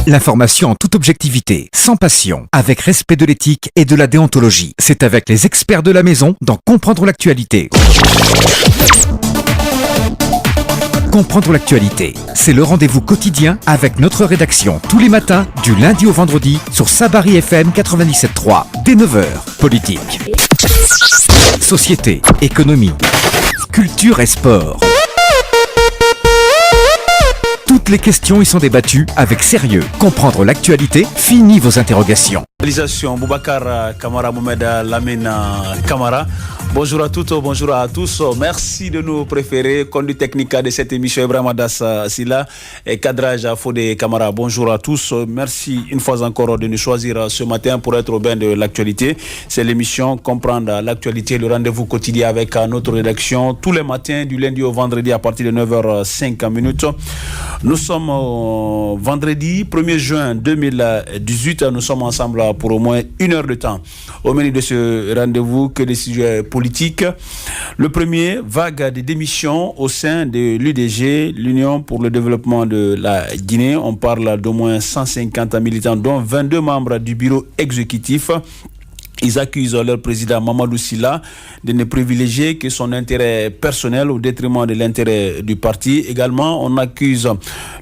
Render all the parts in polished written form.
L'information en toute objectivité, sans passion, avec respect de l'éthique et de la déontologie. C'est avec les experts de la maison dans Comprendre l'actualité. Comprendre l'actualité, c'est le rendez-vous quotidien avec notre rédaction tous les matins, du lundi au vendredi, sur Sabari FM 97.3, dès 9h. Politique, société, économie, culture et sport. Toutes les questions y sont débattues avec sérieux. Comprendre l'actualité, fini vos interrogations. Réalisation Boubacar Kamara Mohamed Lamina Kamara. Bonjour à toutes, bonjour à tous. Merci de nous préférer. Conduit technique de cette émission Ibrahim Adas Silla et cadrage Fodé Kamara. Bonjour à tous. Merci une fois encore de nous choisir ce matin pour être au bain de l'actualité. C'est l'émission Comprendre l'actualité, le rendez-vous quotidien avec notre rédaction tous les matins du lundi au vendredi à partir de 9h05. Nous sommes vendredi 1er juin 2018. Nous sommes ensemble pour au moins une heure de temps. Au menu de ce rendez-vous, que des sujets politiques. Le premier, vague de démissions au sein de l'UDG, l'Union pour le développement de la Guinée. On parle d'au moins 150 militants, dont 22 membres du bureau exécutif. Ils accusent leur président Mamadou Sylla de ne privilégier que son intérêt personnel au détriment de l'intérêt du parti. Également, on accuse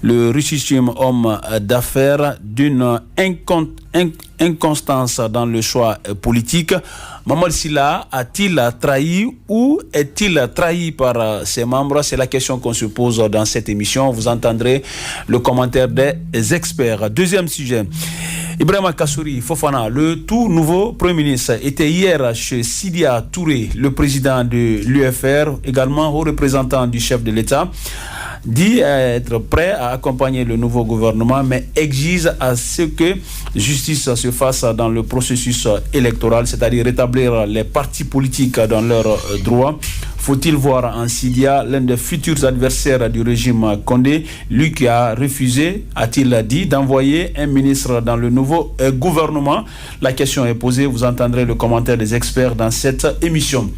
le richissime homme d'affaires d'une inconstance dans le choix politique. Mamadou Sylla a-t-il trahi ou est-il trahi par ses membres? C'est la question qu'on se pose dans cette émission. Vous entendrez le commentaire des experts. Deuxième sujet. Ibrahima Kassouri Fofana, le tout nouveau Premier ministre, était hier chez Sidia Touré, le président de l'UFR, également haut représentant du chef de l'État, dit être prêt à accompagner le nouveau gouvernement, mais exige à ce que justice se fasse dans le processus électoral, c'est-à-dire rétablir les partis politiques dans leurs droits. Faut-il voir en Sidia l'un des futurs adversaires du régime Condé, lui qui a refusé, a-t-il dit, d'envoyer un ministre dans le nouveau gouvernement? La question est posée, vous entendrez le commentaire des experts dans cette émission.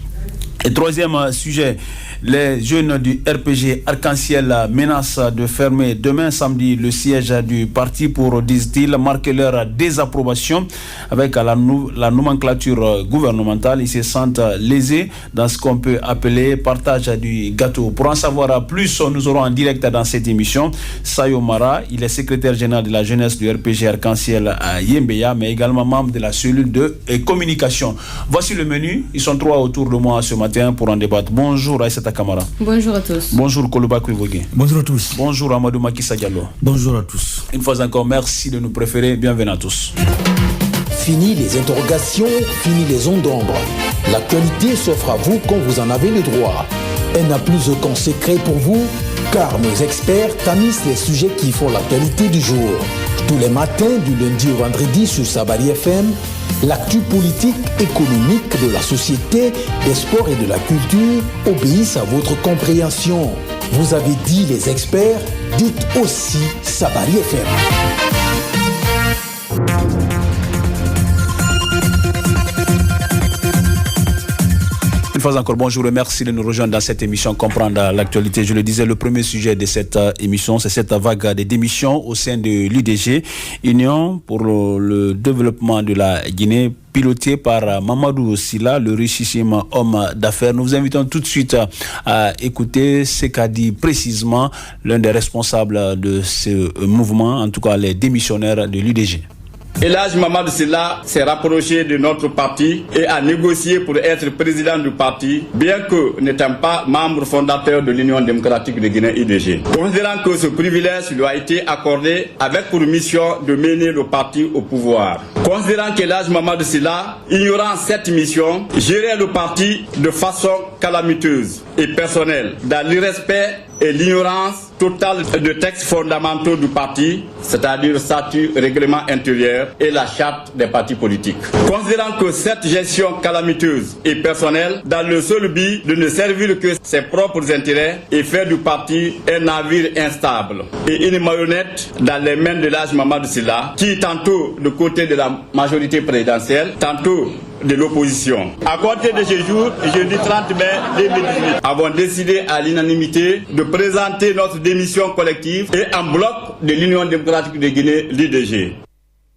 Et troisième sujet, les jeunes du RPG Arc-en-Ciel menacent de fermer demain samedi le siège du parti pour, disent-ils, marquer leur désapprobation avec la nomenclature gouvernementale. Ils se sentent lésés dans ce qu'on peut appeler partage du gâteau. Pour en savoir plus, nous aurons en direct dans cette émission Sayo Mara, il est secrétaire général de la jeunesse du RPG Arc-en-Ciel à Yembeya, mais également membre de la cellule de communication. Voici le menu, ils sont trois autour de moi ce matin pour en débattre. Bonjour Aïssata Kamara. Bonjour à tous. Bonjour Koloba Kouivogué. Bonjour à tous. Bonjour Amadou Makissa Diallo. Bonjour à tous. Une fois encore, merci de nous préférer. Bienvenue à tous. Fini les interrogations, fini les ondes d'ombre. L'actualité s'offre à vous quand vous en avez le droit. Elle n'a plus aucun secret pour vous, car nos experts tamisent les sujets qui font l'actualité du jour. Tous les matins, du lundi au vendredi sur Sabari FM, l'actu politique, économique, de la société, des sports et de la culture obéissent à votre compréhension. Vous avez dit les experts, dites aussi Sabari FM. Une fois encore, bonjour et merci de nous rejoindre dans cette émission Comprendre l'actualité. Je le disais, le premier sujet de cette émission, c'est cette vague de démissions au sein de l'UDG, Union pour le développement de la Guinée, piloté par Mamadou Sylla, le richissime homme d'affaires. Nous vous invitons tout de suite à écouter ce qu'a dit précisément l'un des responsables de ce mouvement, en tout cas les démissionnaires de l'UDG. Elhadji Mamadou Sylla s'est rapproché de notre parti et a négocié pour être président du parti, bien que n'étant pas membre fondateur de l'Union démocratique de Guinée UDG. Considérant que ce privilège lui a été accordé avec pour mission de mener le parti au pouvoir. Considérant qu'Elhadji Mamadou Sylla, ignorant cette mission, gérait le parti de façon calamiteuse et personnelle, dans l'irrespect et l'ignorance totale de textes fondamentaux du parti, c'est-à-dire le statut, règlement intérieur et la charte des partis politiques. Considérant que cette gestion calamiteuse et personnelle, dans le seul but de ne servir que ses propres intérêts et faire du parti un navire instable et une marionnette dans les mains de Elhadji Mamadou Sylla, qui tantôt de côté de la majorité présidentielle, tantôt de l'opposition. À compter de ce jour, jeudi 30 mai 2018, avons décidé à l'unanimité de présenter notre démission collective et en bloc de l'Union démocratique de Guinée, l'UDG.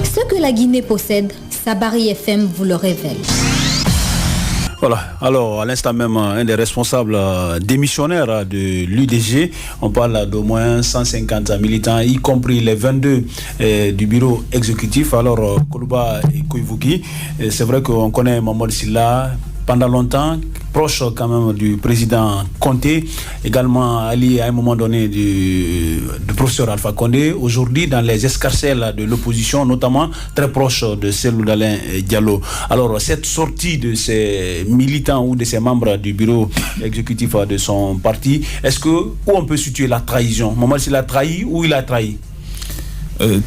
Ce que la Guinée possède, Sabari FM vous le révèle. Voilà, alors à l'instant même, un des responsables démissionnaires de l'UDG, on parle d'au moins 150 militants, y compris les 22 du bureau exécutif. Alors, Koulouba et Koivugi, c'est vrai qu'on connaît Mamadou Sylla pendant longtemps, proche quand même du président Conté, également allié à un moment donné du professeur Alpha Condé, aujourd'hui dans les escarcelles de l'opposition, notamment très proche de Cellou Dalein Diallo. Alors cette sortie de ces militants ou de ces membres du bureau exécutif de son parti, où on peut situer la trahison? Mamadou Sylla a trahi ou il a trahi?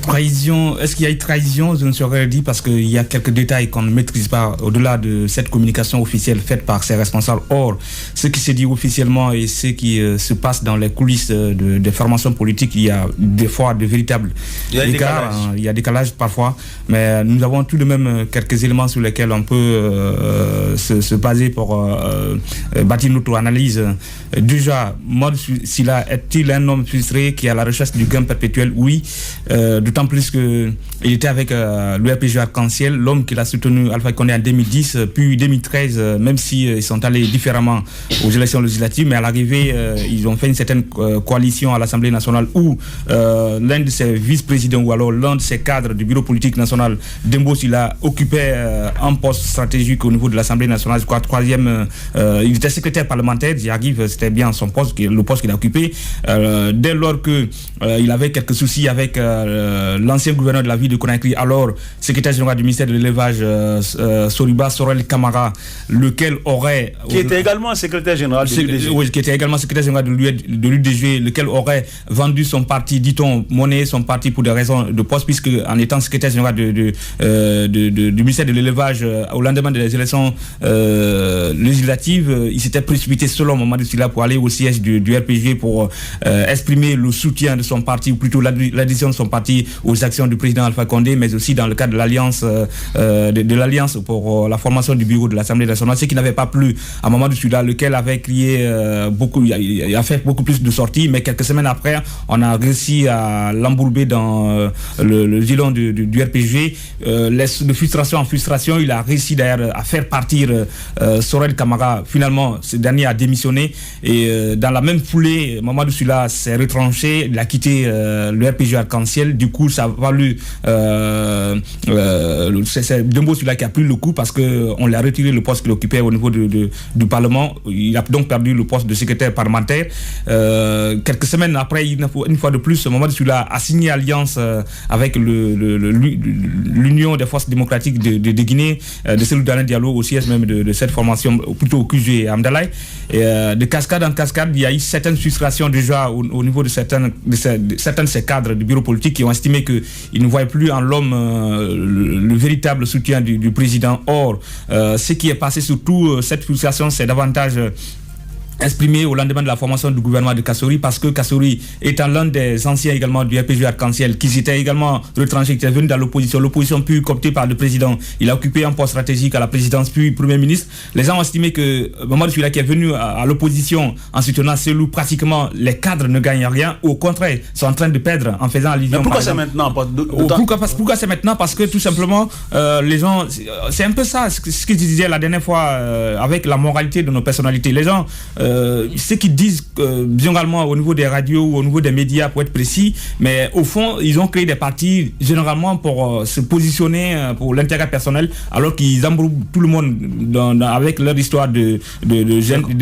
Trahison, est-ce qu'il y a eu trahison? Je ne saurais dire parce qu'il y a quelques détails qu'on ne maîtrise pas au-delà de cette communication officielle faite par ses responsables. Or, ce qui se dit officiellement et ce qui se passe dans les coulisses des formations politiques, il y a des fois de véritables écarts, il y a décalage parfois, mais nous avons tout de même quelques éléments sur lesquels on peut se baser pour bâtir notre analyse. Déjà, Mamadou Sylla est-il un homme frustré qui est à la recherche du gain perpétuel? Oui. D'autant plus qu'il était avec l'URPG Arc-en-Ciel, l'homme qui l'a soutenu, Alpha Condé, en 2010, puis 2013, même s'ils sont allés différemment aux élections législatives, mais à l'arrivée, ils ont fait une certaine coalition à l'Assemblée nationale où l'un de ses vice-présidents ou alors l'un de ses cadres du bureau politique national, Dembo Sylla, occupait un poste stratégique au niveau de l'Assemblée nationale, je crois, troisième, il était secrétaire parlementaire, j'y arrive, c'était bien son poste, le poste qu'il a occupé. Dès lors qu'il avait quelques soucis avec l'ancien gouverneur de la ville de Conakry, alors secrétaire général du ministère de l'élevage, Soriba Sorel Kamara, lequel aurait... Qui était également secrétaire général de l'UDG. Oui, qui était également secrétaire général de l'UDG, lequel aurait vendu son parti, dit-on, monnaie son parti pour des raisons de poste, puisque en étant secrétaire général du ministère de l'élevage au lendemain des élections législatives, il s'était précipité selon Mamadou Sylla pour aller au siège du RPG pour exprimer le soutien de son parti, ou plutôt l'adhésion de son parti aux actions du président Alpha Condé, mais aussi dans le cadre de l'alliance de l'alliance pour la formation du bureau de l'Assemblée nationale, ce qui n'avait pas plu à Mamadou Sylla, lequel avait crié il a fait beaucoup plus de sorties, mais quelques semaines après, on a réussi à l'embourber dans le giron du RPG. De frustration en frustration, il a réussi d'ailleurs à faire partir Sorel Kamara. Finalement, ce dernier a démissionné et dans la même foulée, Mamadou Sylla s'est retranché, il a quitté le RPG Arc-en-Ciel. Du coup, ça a valu c'est Dembo Sylla qui a pris le coup parce qu'on lui a retiré le poste qu'il occupait au niveau du Parlement. Il a donc perdu le poste de secrétaire parlementaire. Quelques semaines après, une fois de plus, Mamadou Sylla a signé alliance avec l'Union des forces démocratiques de Guinée, de Cellou Dalein Diallo, au siège même de cette formation, plutôt au QG Amdalaï. De cascade en cascade, il y a eu certaines frustrations déjà au niveau de certains de ces cadres du bureau politique qui ont estimé qu'ils ne voyaient plus en l'homme le véritable soutien du président. Or, ce qui est passé surtout, cette frustration, c'est davantage exprimé au lendemain de la formation du gouvernement de Kassori, parce que Kassori étant l'un des anciens également du RPG Arc-en-Ciel, qui étaient également retranchés, qui étaient venus dans l'opposition puis coopté par le président, il a occupé un poste stratégique à la présidence puis premier ministre. Les gens ont estimé que Mamadou Sylla, qui est venu à l'opposition en soutenant Cellou, pratiquement les cadres ne gagnent rien, au contraire, sont en train de perdre en faisant allusion. Mais pourquoi c'est maintenant? Pourquoi c'est maintenant? Parce que tout simplement les gens, c'est un peu ça ce que je disais la dernière fois avec la moralité de nos personnalités. Les gens ceux qui disent généralement au niveau des radios ou au niveau des médias, pour être précis, mais au fond ils ont créé des partis généralement pour se positionner pour l'intérêt personnel, alors qu'ils embrouillent tout le monde avec leur histoire de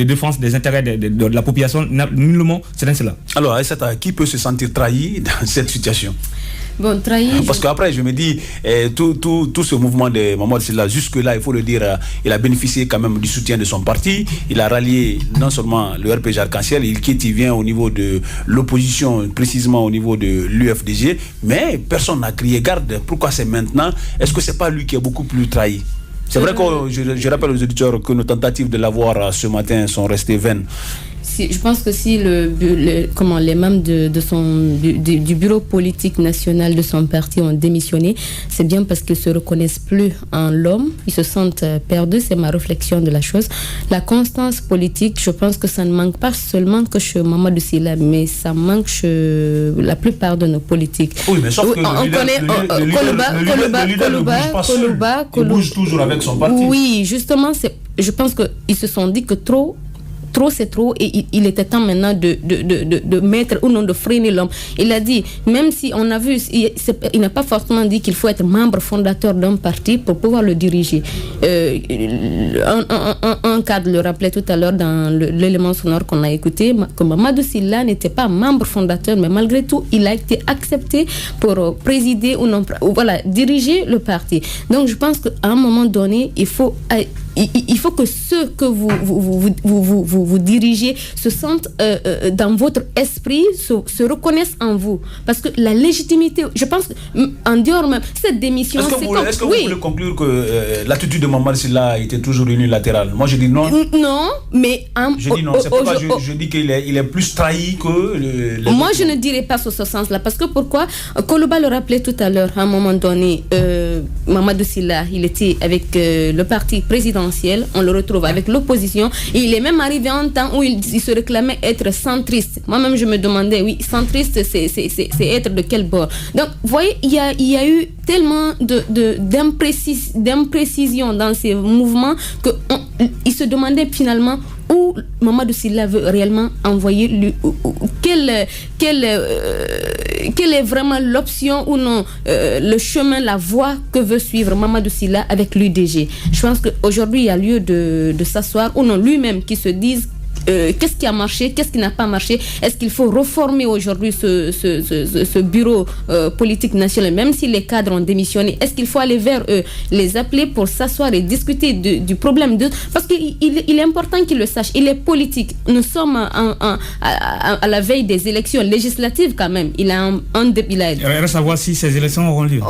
défense des intérêts de la population. Nullement c'est cela. Alors Aïssata, qui peut se sentir trahi dans cette situation? Bon, trahi. Parce qu'après, je me dis, tout ce mouvement de Mamadou Sylla, jusque-là, il faut le dire, il a bénéficié quand même du soutien de son parti. Il a rallié non seulement le RPG Arc-en-Ciel, il vient au niveau de l'opposition, précisément au niveau de l'UFDG, mais personne n'a crié garde. Pourquoi c'est maintenant? Est-ce que c'est pas lui qui est beaucoup plus trahi? C'est vrai que je rappelle aux auditeurs que nos tentatives de l'avoir ce matin sont restées vaines. je pense que si les membres du bureau politique national de son parti ont démissionné, c'est bien parce qu'ils se reconnaissent plus en l'homme, ils se sentent perdus, c'est ma réflexion de la chose. La constance politique, je pense que ça ne manque pas seulement que chez Mamadou Sylla, mais ça manque chez la plupart de nos politiques. Oui, mais sauf que Koloba bouge toujours avec son parti. Oui, justement, je pense qu'ils se sont dit que trop c'est trop, et il était temps maintenant de mettre ou non de freiner l'homme. Il a dit, même si on a vu, il n'a pas forcément dit qu'il faut être membre fondateur d'un parti pour pouvoir le diriger. Un cadre le rappelait tout à l'heure dans l'élément sonore qu'on a écouté, que Mamadou Sylla n'était pas membre fondateur, mais malgré tout, il a été accepté pour présider ou non, diriger le parti. Donc je pense qu'à un moment donné, il faut que ceux que vous dirigez se sentent dans votre esprit, se reconnaissent en vous. Parce que la légitimité, je pense, en dehors même, cette démission... Est-ce que vous voulez conclure que l'attitude de Mamadou Sylla a été toujours unilatérale? Moi, je dis non. Non, mais... je dis non, c'est pourquoi je dis qu'il est plus trahi que... Moi, je ne dirais pas sur ce sens-là. Parce que pourquoi? Koloba le rappelait tout à l'heure, à un moment donné, Mamadou Sylla, il était avec le parti présidentiel, on le retrouve avec l'opposition, et il est même arrivé à un temps où il se réclamait être centriste. Moi-même, je me demandais, oui, centriste, c'est être de quel bord? Donc, vous voyez, il y a eu tellement d'imprécisions dans ces mouvements qu'il se demandait finalement où Mamadou Sylla veut réellement envoyer, quelle est vraiment l'option ou non, le chemin, la voie que veut suivre Mamadou Sylla avec l'UDG. Je pense qu'aujourd'hui, il y a lieu de s'asseoir, ou non, lui-même qui se dise qu'est-ce qui a marché, qu'est-ce qui n'a pas marché. Est-ce qu'il faut reformer aujourd'hui ce bureau politique national, même si les cadres ont démissionné? Est-ce qu'il faut aller vers eux, les appeler pour s'asseoir et discuter du problème parce qu'il est important qu'ils le sachent. Il est politique. Nous sommes à la veille des élections législatives quand même. Il reste à savoir si ces élections auront lieu.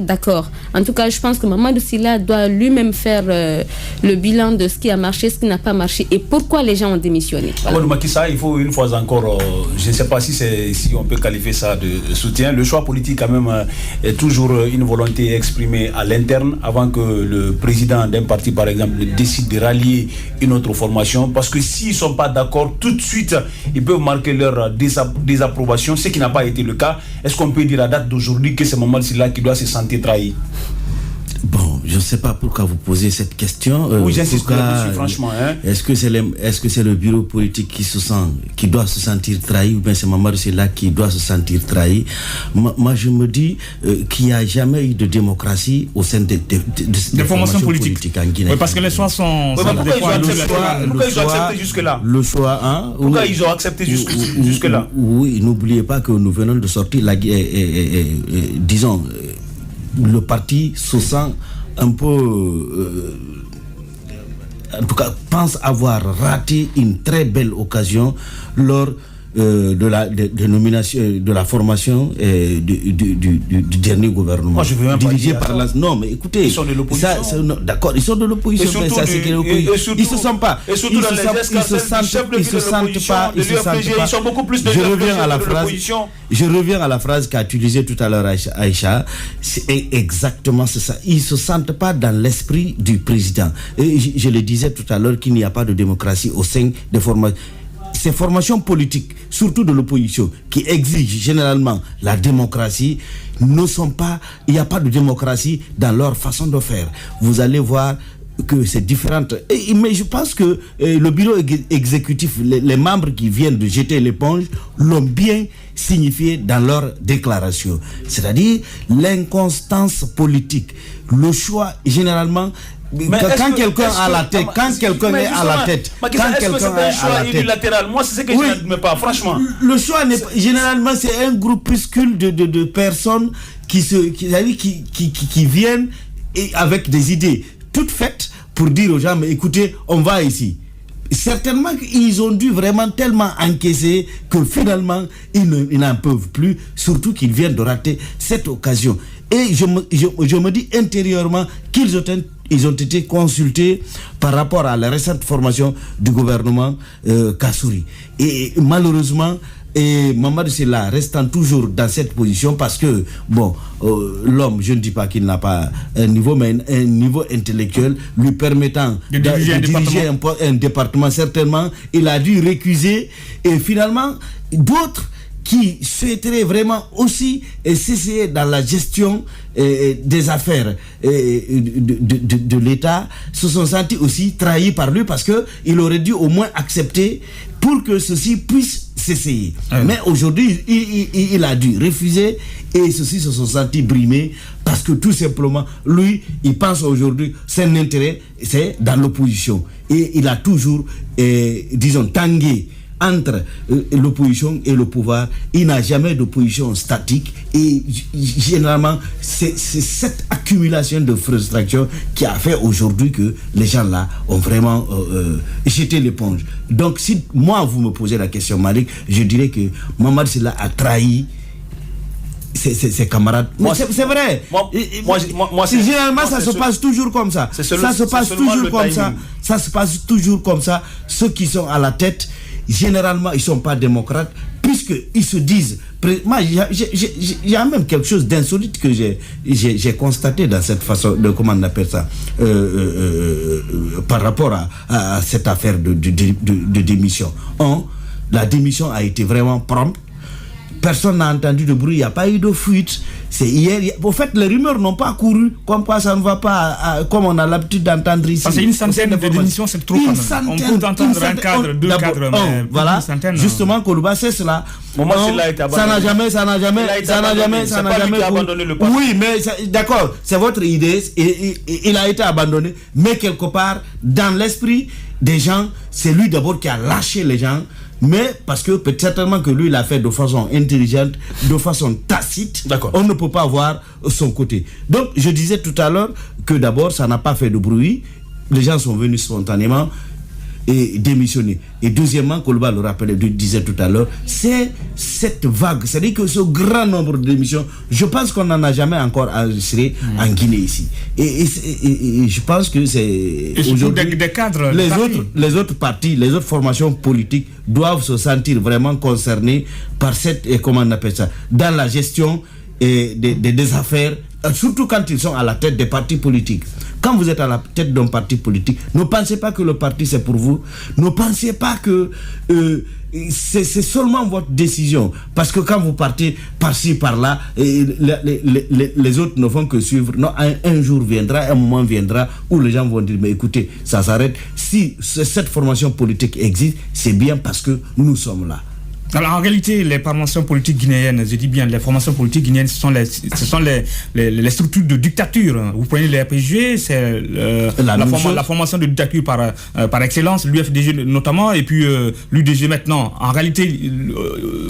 D'accord. En tout cas, je pense que Mamadou Sylla doit lui-même faire le bilan de ce qui a marché, ce qui n'a pas marché et pourquoi les gens ont démissionné. Voilà. Macky Sall, il faut une fois encore, je ne sais pas si on peut qualifier ça de soutien. Le choix politique quand même est toujours une volonté exprimée à l'interne avant que le président d'un parti par exemple décide de rallier une autre formation, parce que s'ils ne sont pas d'accord tout de suite, ils peuvent marquer leur désapprobation, ce qui n'a pas été le cas. Est-ce qu'on peut dire à date d'aujourd'hui que c'est Mamadou Sylla qui doit se sentir trahi? Bon, je ne sais pas pourquoi vous posez cette question. Oui, j'insiste là-dessus, franchement. Est-ce que c'est le bureau politique qui doit se sentir trahi, ou bien c'est Mamadou Sylla qui doit se sentir trahi? Moi, je me dis qu'il n'y a jamais eu de démocratie au sein des formations politiques en Guinée. Oui, parce que les choix sont... Pourquoi ils ont accepté jusque-là? Le choix, hein? Pourquoi ils ont accepté jusque-là? Oui, n'oubliez pas que nous venons de sortir, disons... le parti se sent un peu, en tout cas, pense avoir raté une très belle occasion lors de la nomination, de la formation du dernier gouvernement. Moi, je veux même dirigé par la... Non, mais écoutez, ils sont de l'opposition. D'accord, ils sont de l'opposition, mais ça c'est l'opposition. Ils se sentent pas. Et surtout ils se sentent pas. Ils sont beaucoup plus de l'opposition. Je reviens à la phrase qu'a utilisée tout à l'heure Aïcha. C'est exactement ça. Ils se sentent pas dans l'esprit du président. Et je le disais tout à l'heure qu'il n'y a pas de démocratie au sein des formations. Ces formations politiques, surtout de l'opposition, qui exigent généralement la démocratie, ne sont pas, il n'y a pas de démocratie dans leur façon de faire. Vous allez voir que c'est différent. Mais je pense que le bureau exécutif, les membres qui viennent de jeter l'éponge, l'ont bien signifié dans leur déclaration. C'est-à-dire l'inconstance politique. Le choix, généralement... Quand quelqu'un est à la tête, unilatéral, moi c'est ce que je n'admets pas, franchement. Le choix n'est généralement c'est un groupuscule de personnes qui viennent avec des idées toutes faites pour dire aux gens, mais écoutez, on va ici. Certainement qu'ils ont dû vraiment tellement encaisser que finalement ils n'en peuvent plus, surtout qu'ils viennent de rater cette occasion. Et je me dis intérieurement qu'ils ont ils ont été consultés par rapport à la récente formation du gouvernement Kassouri. Et malheureusement, et Mamadou Sylla restant toujours dans cette position parce que, bon, l'homme, je ne dis pas qu'il n'a pas un niveau, mais un niveau intellectuel lui permettant de diriger un département, certainement, il a dû récuser. Et finalement, d'autres qui souhaiteraient vraiment aussi s'essayer dans la gestion des affaires de l'État se sont sentis aussi trahis par lui parce qu'il aurait dû au moins accepter pour que ceci puisse s'essayer. Mais aujourd'hui, il a dû refuser et ceux-ci se sont sentis brimés parce que tout simplement, lui, il pense aujourd'hui, son intérêt, c'est dans l'opposition. Et il a toujours, disons, tangué entre l'opposition et le pouvoir. Il n'a jamais d'opposition statique et généralement c'est cette accumulation de frustration qui a fait aujourd'hui que les gens là ont vraiment jeté l'éponge. Donc si moi vous me posez la question, Malik, je dirais que Mamadou Sylla a trahi ses camarades. C'est vrai. Généralement, ça se passe toujours comme ça. Ça se passe toujours comme ça. Ça se passe toujours comme ça. Ceux qui sont à la tête, généralement, ils ne sont pas démocrates, puisqu'ils se disent... Moi, il y a même quelque chose d'insolite que j'ai constaté dans cette façon de... Comment on appelle ça par rapport à cette affaire de démission. La démission a été vraiment prompte. Personne n'a entendu de bruit, il n'y a pas eu de fuite. C'est hier. Au fait, les rumeurs n'ont pas couru. Comme quoi ça ne va pas, comme on a l'habitude d'entendre ici. Parce une centaine de démissions, c'est trop. On peut entendre un cadre, deux cadres, mais voilà. Justement, Kourouba, c'est cela. Ça n'a jamais. Oui, mais d'accord, c'est votre idée. Il a été abandonné. Mais quelque part, dans l'esprit des gens, c'est lui d'abord qui a lâché les gens. Mais parce que peut-être certainement que lui l'a fait de façon intelligente, de façon tacite, on ne peut pas voir son côté. Donc je disais tout à l'heure que d'abord ça n'a pas fait de bruit, les gens sont venus spontanément et démissionner. Et deuxièmement, Kourouba le rappelait, disait tout à l'heure, c'est cette vague, c'est-à-dire que ce grand nombre de démissions, je pense qu'on n'en a jamais encore enregistré en Guinée ici. Et je pense que c'est aujourd'hui des cadres, les autres partis, les autres formations politiques doivent se sentir vraiment concernés par cette, comment on appelle ça, dans la gestion des affaires, surtout quand ils sont à la tête des partis politiques. Quand vous êtes à la tête d'un parti politique, ne pensez pas que le parti c'est pour vous. Ne pensez pas que c'est seulement votre décision. Parce que quand vous partez par-ci, par-là, les autres ne font que suivre. Non, un jour viendra, un moment viendra où les gens vont dire, mais écoutez, ça s'arrête. Si cette formation politique existe, c'est bien parce que nous sommes là. Alors, en réalité, les formations politiques guinéennes, je dis bien, les formations politiques guinéennes, ce sont les structures de dictature. Vous prenez les RPG, c'est la formation de dictature par excellence, l'UFDG notamment, et puis l'UDG maintenant. En réalité,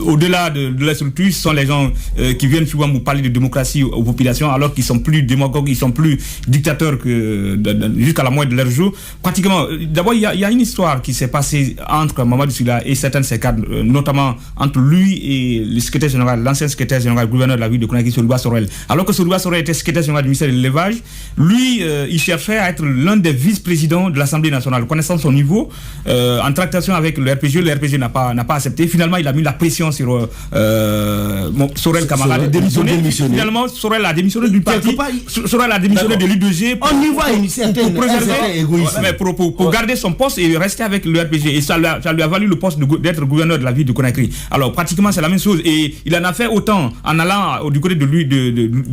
au-delà de la structure, ce sont les gens qui viennent souvent vous parler de démocratie aux populations, alors qu'ils sont plus démagogues, ils sont plus dictateurs que jusqu'à la moitié de leur jour. Pratiquement, d'abord, il y a une histoire qui s'est passée entre Mamadou Sylla et certains de ses cadres, notamment entre lui et le secrétaire général, l'ancien secrétaire général, gouverneur de la ville de Conakry, Soriba Sorel. Alors que Soriba Sorel était secrétaire général du ministère de l'élevage, lui, il cherchait à être l'un des vice-présidents de l'Assemblée nationale. Connaissant son niveau, en tractation avec le RPG n'a pas accepté. Finalement, il a mis la pression sur Sorel Camara de démissionner. Finalement, Sorel a démissionné du parti. Sorel a démissionné de l'UDG pour garder son poste et rester avec le RPG. Et ça lui a valu le poste d'être gouverneur de la ville de Conakry. Alors pratiquement c'est la même chose et il en a fait autant en allant du côté de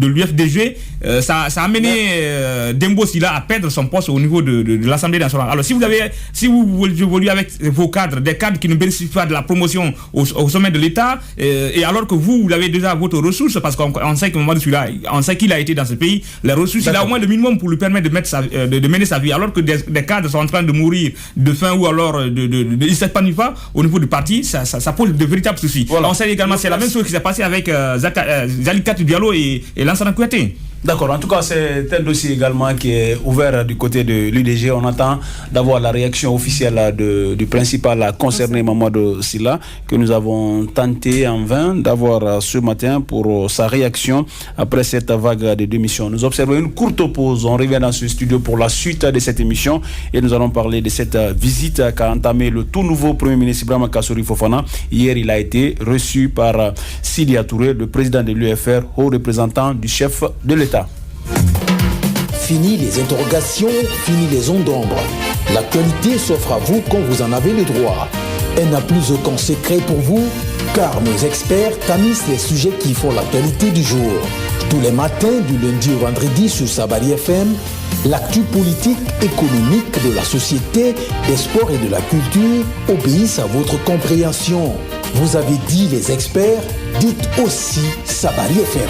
l'UFDG. Ça a amené Dembo Sylla à perdre son poste au niveau de l'Assemblée nationale. Alors si vous évoluez avec vos cadres, des cadres qui ne bénéficient pas de la promotion au sommet de l'État, et alors que vous avez déjà votre ressource, parce qu'on sait que Mamadou Sylla, on sait qu'il a été dans ce pays, les ressources, il a au moins le minimum pour lui permettre de mener sa vie, alors que des cadres sont en train de mourir de faim ou alors ils ne s'épanouissent pas au niveau du parti, ça pose de véritables soucis. Voilà. On sait également c'est la même chose qui s'est passée avec Zalikat Diallo et Lansana Kouyaté. D'accord, en tout cas c'est un dossier également qui est ouvert du côté de l'UDG. On attend d'avoir la réaction officielle du principal concerné, Mamadou Sylla, que nous avons tenté en vain d'avoir ce matin pour sa réaction après cette vague de démission. Nous observons une courte pause, on revient dans ce studio pour la suite de cette émission et nous allons parler de cette visite qu'a entamé le tout nouveau Premier ministre Ibrahima Kassory Fofana. Hier il a été reçu par Sidya Touré, le président de l'UFR, haut représentant du chef de l'État. Fini les interrogations, fini les ondes d'ombre. L'actualité s'offre à vous quand vous en avez le droit. Elle n'a plus aucun secret pour vous, car nos experts tamisent les sujets qui font l'actualité du jour. Tous les matins, du lundi au vendredi sur Sabari FM, l'actu politique, économique, de la société, des sports et de la culture obéissent à votre compréhension. Vous avez dit les experts, dites aussi Sabari FM.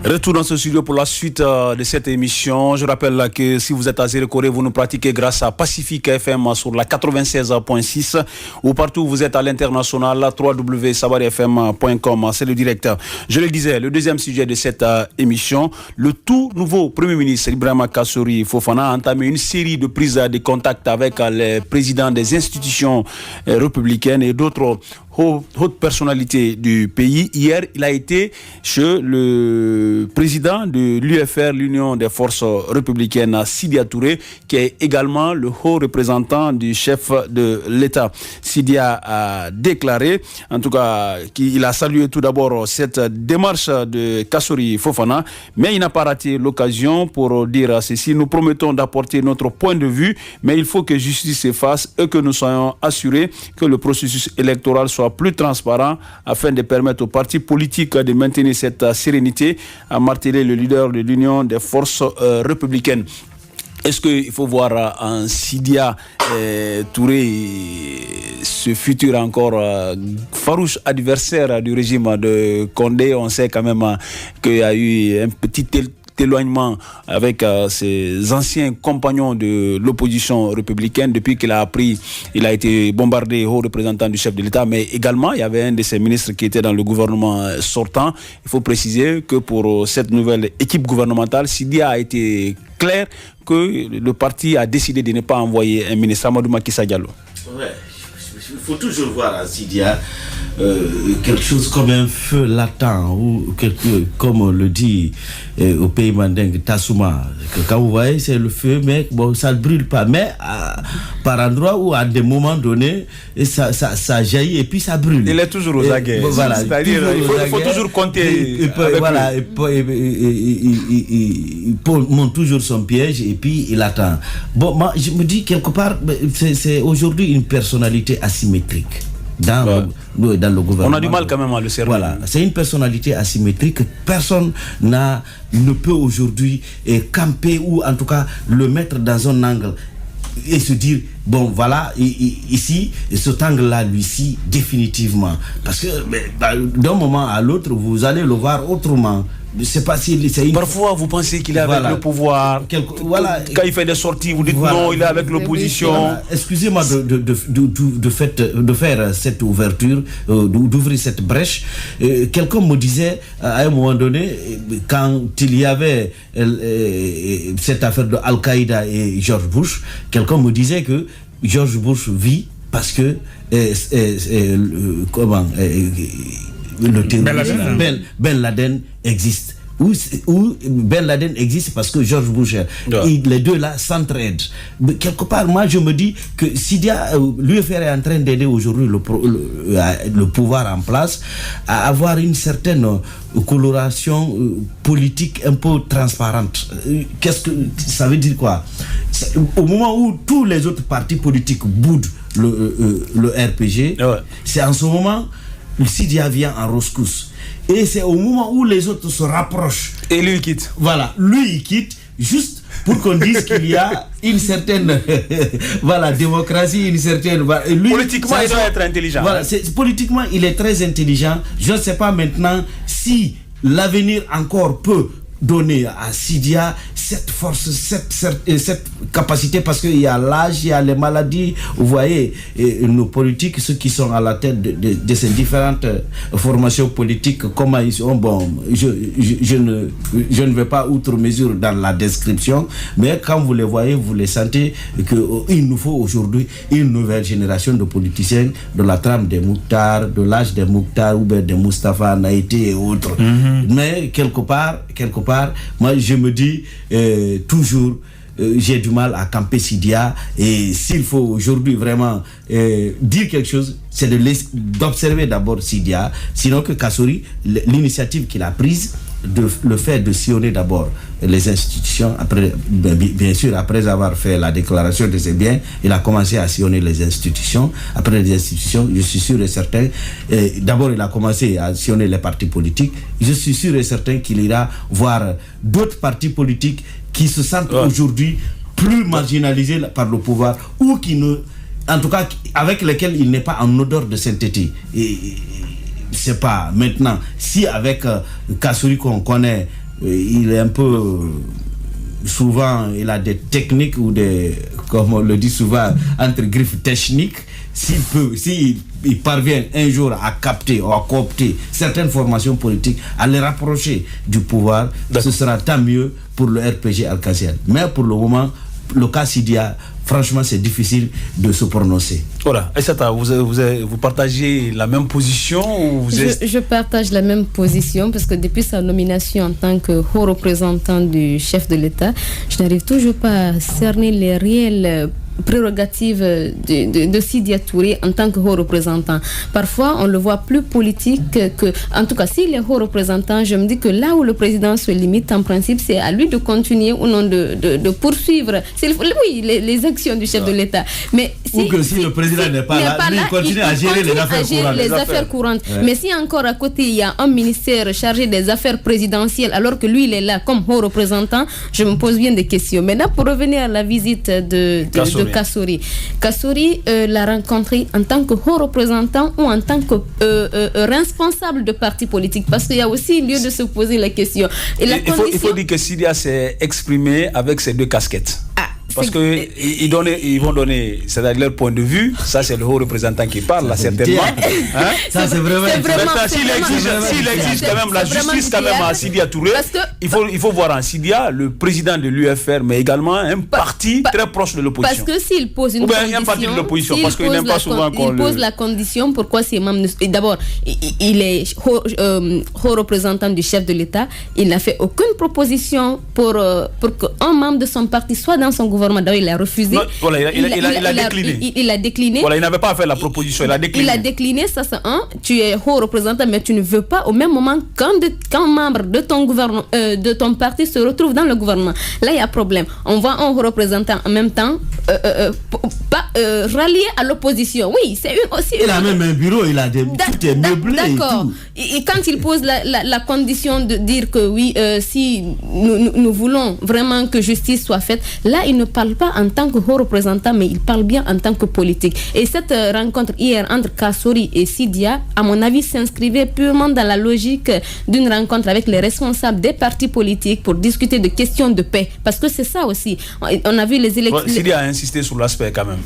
Retour dans ce studio pour la suite de cette émission. Je rappelle que si vous êtes à Zéro-Corée, vous nous pratiquez grâce à Pacifique FM sur la 96.6 ou partout où vous êtes à l'international, www.sabarifm.com. C'est le directeur. Je le disais, le deuxième sujet de cette émission, le tout nouveau Premier ministre Ibrahima Kassory Fofana a entamé une série de prises de contact avec les présidents des institutions républicaines et d'autres hautes personnalités du pays. Hier, il a été chez le président de l'UFR, l'Union des forces républicaines, Sidya Touré, qui est également le haut représentant du chef de l'État. Sidya a déclaré, en tout cas, qu'il a salué tout d'abord cette démarche de Kassory Fofana, mais il n'a pas raté l'occasion pour dire ceci: nous promettons d'apporter notre point de vue, mais il faut que justice se fasse et que nous soyons assurés que le processus électoral soit plus transparent afin de permettre aux partis politiques de maintenir cette sérénité, a martelé le leader de l'Union des forces républicaines. Est-ce qu'il faut voir en Sidya Touré ce futur encore farouche adversaire du régime de Condé? On sait quand même qu'il y a eu un petit éloignement avec ses anciens compagnons de l'opposition républicaine depuis qu'il a été bombardé haut représentant du chef de l'État, mais également il y avait un de ses ministres qui était dans le gouvernement sortant. Il faut préciser que pour cette nouvelle équipe gouvernementale, Sidya a été clair que le parti a décidé de ne pas envoyer un ministre, Amadou Macky Sall. Ouais. Il faut toujours voir à Sidya quelque chose comme un feu latent ou comme on le dit au pays mandingue, Tassouma. Quand vous voyez, c'est le feu, mais bon, ça ne brûle pas. Mais par endroit où à des moments donnés, ça jaillit et puis ça brûle. Il est toujours aux aguets. Voilà, c'est-à-dire il faut toujours compter. Il monte toujours son piège et puis il attend. Bon, moi, je me dis quelque part, c'est aujourd'hui une personnalité asymétrique dans le gouvernement. On a du mal quand même à le cerner. Voilà, c'est une personnalité asymétrique. Personne ne peut aujourd'hui camper ou en tout cas le mettre dans un angle et se dire bon voilà ici cet angle-là lui-ci définitivement, parce que d'un moment à l'autre vous allez le voir autrement. C'est pas si c'est parfois vous pensez qu'il est avec le pouvoir. Quand il fait des sorties, vous dites non, il est avec l'opposition. Voilà. Excusez-moi de faire cette ouverture, d'ouvrir cette brèche. Quelqu'un me disait à un moment donné, quand il y avait cette affaire de Al-Qaïda et George Bush, quelqu'un me disait que George Bush vit parce que le terroriste Ben Laden existe. Ou Ben Laden existe parce que George Bush, les deux là s'entraident. Quelque part, moi je me dis que Sidya, l'UFR est en train d'aider aujourd'hui le pouvoir en place à avoir une certaine coloration politique un peu transparente. Qu'est-ce que ça veut dire quoi? Au moment où tous les autres partis politiques boudent le RPG, c'est en ce moment Sidya vient en rescousse. Et c'est au moment où les autres se rapprochent. Et lui il quitte. Voilà, lui il quitte juste pour qu'on dise qu'il y a une certaine démocratie, une certaine... Politiquement, il doit être intelligent. Voilà, politiquement, il est très intelligent. Je ne sais pas maintenant si l'avenir encore peut donner à Sidya cette force, cette capacité, parce qu'il y a l'âge, il y a les maladies, vous voyez, et nos politiques, ceux qui sont à la tête de ces différentes formations politiques, comment ils sont, bon, je ne vais pas outre mesure dans la description, mais quand vous les voyez, vous les sentez qu'il nous faut aujourd'hui une nouvelle génération de politiciens de la trame des Mouktar, de l'âge des Mouktar ou bien des Moustapha Naïté et autres. Mais quelque part, moi je me dis toujours, j'ai du mal à camper Sidia, et s'il faut aujourd'hui vraiment dire quelque chose, c'est d'observer d'abord Sidia, sinon que Kassory, l'initiative qu'il a prise, le fait de sillonner d'abord les institutions, après, bien sûr, après avoir fait la déclaration de ses biens, il a commencé à sillonner les institutions. Après les institutions, je suis sûr et certain, d'abord il a commencé à sillonner les partis politiques. Je suis sûr et certain qu'il ira voir d'autres partis politiques qui se sentent aujourd'hui plus marginalisés par le pouvoir, ou qui ne, en tout cas avec lesquels il n'est pas en odeur de sainteté. C'est pas maintenant, si avec Kassory qu'on connaît, il est un peu, souvent il a des techniques ou des, comme on le dit souvent, entre griffes techniques, s'il parvient un jour à capter ou à coopter certaines formations politiques, à les rapprocher du pouvoir, ce sera tant mieux pour le RPG Arc-en-Ciel. Mais pour le moment, le cas Sidia, franchement, c'est difficile de se prononcer. Voilà. Aïssata, vous partagez la même position ou vous êtes... Je partage la même position, parce que depuis sa nomination en tant que haut représentant du chef de l'État, je n'arrive toujours pas à cerner les réelles prérogatives de Sidya Touré en tant que haut représentant. Parfois, on le voit plus politique que... En tout cas, s'il est haut représentant, je me dis que là où le président se limite, en principe, c'est à lui de continuer ou non de poursuivre les actions du chef de l'État. Mais ou que si le président n'est pas là, lui, il continue à gérer les affaires courantes. Ouais. Mais si encore à côté, il y a un ministère chargé des affaires présidentielles, alors que lui, il est là comme haut représentant, je me pose bien des questions. Maintenant, pour revenir à la visite de Kassory. Kassory l'a rencontré en tant que haut représentant ou en tant que responsable de parti politique, parce qu'il y a aussi lieu de se poser la question. Et il faut dire que Sidia s'est exprimé avec ses deux casquettes. Parce qu'ils vont donner, c'est-à-dire leur point de vue. Ça, c'est le haut représentant qui parle, là, certainement. Hein? Ça, c'est vraiment... S'il exige quand même la justice quand même à Sidya Touré, il faut voir en Sidya le président de l'UFR, mais également un parti très proche de l'opposition. Parce que s'il pose une condition... un parti de l'opposition, parce qu'il n'aime pas souvent qu'on il pose la condition pourquoi ces membres... D'abord, il est haut représentant du chef de l'État. Il n'a fait aucune proposition pour qu'un membre de son parti soit dans son gouvernement. Il a refusé. Non, voilà, il a décliné. Il a décliné. Voilà, il n'avait pas fait la proposition, il a décliné. Il a décliné, ça c'est un. Tu es haut représentant, mais tu ne veux pas au même moment qu'un membre de ton gouvernement, de ton parti se retrouve dans le gouvernement. Là, il y a problème. On voit un haut représentant en même temps rallié à l'opposition. Oui, c'est aussi. Il a même un bureau, il a tout est meublé. D'accord. Et quand il pose la condition de dire que oui, si nous voulons vraiment que justice soit faite, là, il ne parle pas en tant que haut représentant, mais il parle bien en tant que politique. Et cette rencontre hier entre Kassory et Sidya, à mon avis, s'inscrivait purement dans la logique d'une rencontre avec les responsables des partis politiques pour discuter de questions de paix. Parce que c'est ça aussi. On a vu les élections... Sidya a insisté sur l'aspect quand même.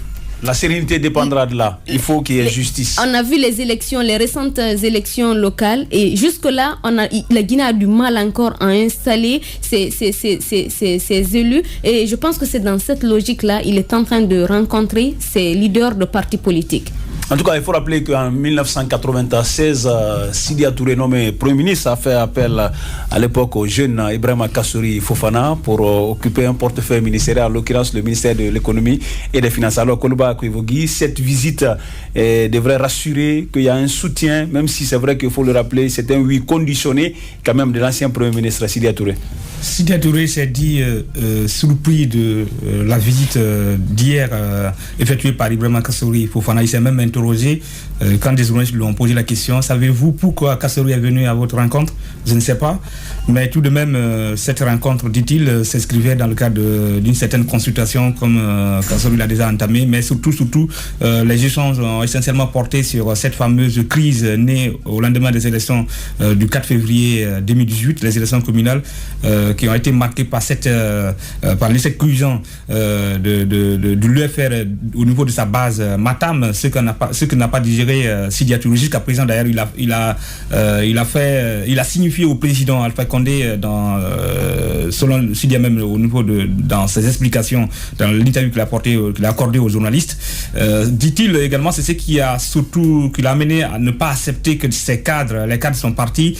La sérénité dépendra de là. Il faut qu'il y ait justice. On a vu les récentes élections locales, et jusque-là, la Guinée a du mal encore à installer ses élus. Et je pense que c'est dans cette logique-là il est en train de rencontrer ses leaders de partis politiques. En tout cas, il faut rappeler qu'en 1996, Sidya Touré, nommé Premier ministre, a fait appel à l'époque au jeune Ibrahima Kassory Fofana pour occuper un portefeuille ministériel, en l'occurrence le ministère de l'économie et des finances. Alors, Koloba Kouivogui, cette visite devrait rassurer qu'il y a un soutien, même si c'est vrai qu'il faut le rappeler, c'est un oui conditionné quand même de l'ancien Premier ministre Sidya Touré. Sidya Touré s'est dit surpris de la visite d'hier effectuée par Ibrahima Kassory Fofana. Il s'est même interrogé quand des journalistes lui ont posé la question. Savez-vous pourquoi Kassory est venu à votre rencontre? Je ne sais pas. Mais tout de même, cette rencontre, dit-il, s'inscrivait dans le cadre d'une certaine consultation comme Kassory l'a déjà entamé. Mais surtout, les échanges ont essentiellement porté sur cette fameuse crise née au lendemain des élections du 4 février 2018, les élections communales qui ont été marquées par par l'exclusion de l'UFR au niveau de sa base Matam, ce que n'a pas digéré Sidya Touré. Jusqu'à présent, d'ailleurs, il a signifié au président Alpha Condé, selon Sidya même au niveau dans ses explications, dans l'interview qu'il a accordé aux journalistes, dit-il également, c'est ce qui l'a amené à ne pas accepter que les cadres de son parti